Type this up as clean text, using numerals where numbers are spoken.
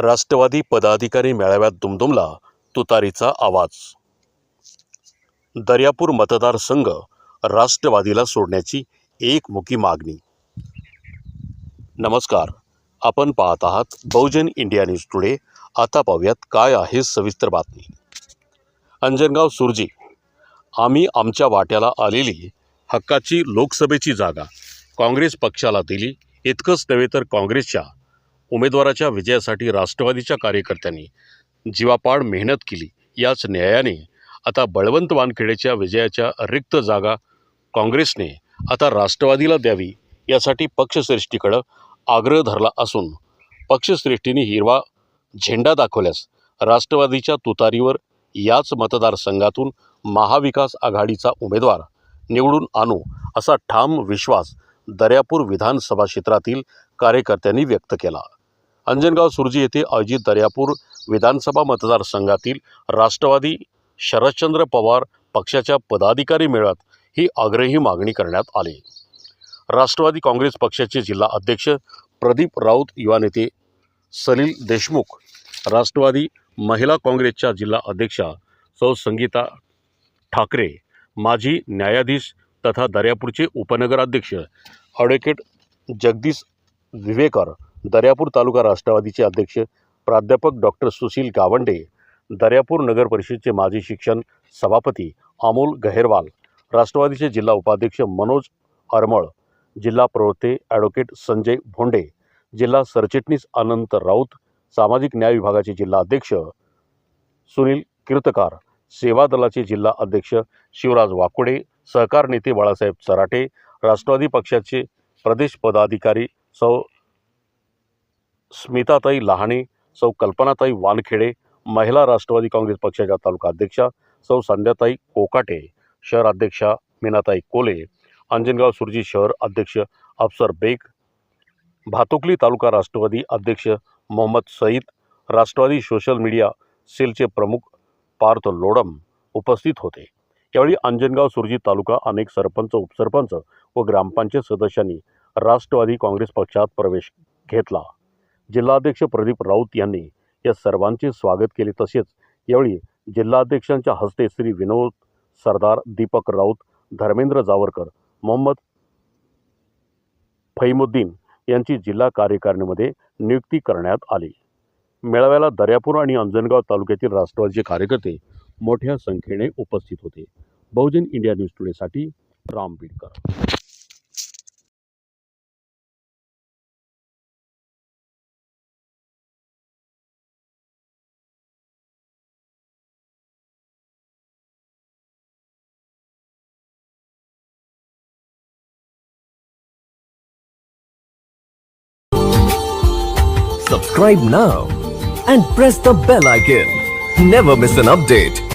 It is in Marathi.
राष्ट्रवादी पदाधिकारी मेळाव्यात दुमदुमला तुतारीचा आवाज. दर्यापूर मतदारसंघ राष्ट्रवादीला सोडण्याची एकमुखी मागणी. नमस्कार, आपण पाहत आहात बहुजन इंडिया न्यूज टुडे. आता पाहूयात काय आहे सविस्तर बातमी. अंजनगाव सुरजी, आम्ही आमच्या वाट्याला आलेली हक्काची लोकसभेची जागा काँग्रेस पक्षाला दिली. इतकंच नव्हे तर काँग्रेसच्या उमेदवाराच्या विजयासाठी राष्ट्रवादीच्या कार्यकर्त्यांनी जीवापाड मेहनत केली. याच न्यायाने आता बळवंत वानखेडेच्या विजयाच्या रिक्त जागा काँग्रेसने आता राष्ट्रवादीला द्यावी, यासाठी पक्षश्रेष्ठीकडे आग्रह धरला असून पक्षश्रेष्ठींनी हिरवा झेंडा दाखवल्यास राष्ट्रवादीच्या तुतारीवर याच मतदारसंघातून महाविकास आघाडीचा उमेदवार निवडून आणू, असा ठाम विश्वास दर्यापूर विधानसभा क्षेत्रातील कार्यकर्त्यांनी व्यक्त केला. अंजनगाव सुरजी येथे आयोजित दर्यापूर विधानसभा मतदारसंघातील राष्ट्रवादी शरदचंद्र पवार पक्षाच्या पदाधिकारी मेळाव्यात ही आग्रही मागणी करण्यात आली. राष्ट्रवादी काँग्रेस पक्षाचे जिल्हा अध्यक्ष प्रदीप राऊत, युवा नेते सलील देशमुख, राष्ट्रवादी महिला काँग्रेसच्या जिल्हा अध्यक्षा सौ संगीता ठाकरे, माजी न्यायाधीश तथा दर्यापूरचे उपनगराध्यक्ष ॲडव्होकेट जगदीश विवेकर, दर्यापूर तालुका राष्ट्रवादीचे अध्यक्ष प्राध्यापक डॉक्टर सुशील गावंडे, दर्यापूर नगर परिषदेचे माजी शिक्षण सभापती अमोल गहेरवाल, राष्ट्रवादीचे जिल्हा उपाध्यक्ष मनोज अरमळ, जिल्हा प्रवक्ते ॲडव्होकेट संजय भोंडे, जिल्हा सरचिटणीस अनंत राऊत, सामाजिक न्याय विभागाचे जिल्हा अध्यक्ष सुनील कीर्तकार, सेवा दलाचे जिल्हा अध्यक्ष शिवराज वाकोडे, सहकार नेते बाळासाहेब चराटे, राष्ट्रवादी पक्षाचे प्रदेश पदाधिकारी सौ स्मिताताई लहाणे, सौ कल्पनाताई वानखेडे, महिला राष्ट्रवादी काँग्रेस पक्षाच्या तालुका अध्यक्षा सौ संध्याताई कोकाटे, शहर अध्यक्षा मीनाताई कोले, अंजनगाव सुरजी शहर अध्यक्ष अफसर बेग, भातुकली तालुका राष्ट्रवादी अध्यक्ष मोहम्मद सईद, राष्ट्रवादी सोशल मीडिया सेलचे प्रमुख पार्थ लोडम उपस्थित होते. यावेळी अंजनगाव सुरजी तालुका अनेक सरपंच, उपसरपंच व ग्रामपंचायत सदस्यांनी राष्ट्रवादी काँग्रेस पक्षात प्रवेश घेतला. जिल्हाध्यक्ष प्रदीप राऊत यांनी या सर्वांचे स्वागत केले. तसेच यावेळी जिल्हाध्यक्षांच्या हस्ते श्री विनोद सरदार, दीपक राऊत, धर्मेंद्र जावरकर, मोहम्मद फैमुद्दीन यांची जिल्हा कार्यकारिणीमध्ये नियुक्ती करण्यात आली. मेळाव्याला दर्यापूर आणि अंजनगाव तालुक्यातील राष्ट्रवादीचे कार्यकर्ते मोठ्या संख्येने उपस्थित होते. बहुजन इंडिया न्यूज टुडेसाठी Ram Bidkar. Subscribe now and press the bell icon. Never miss an update.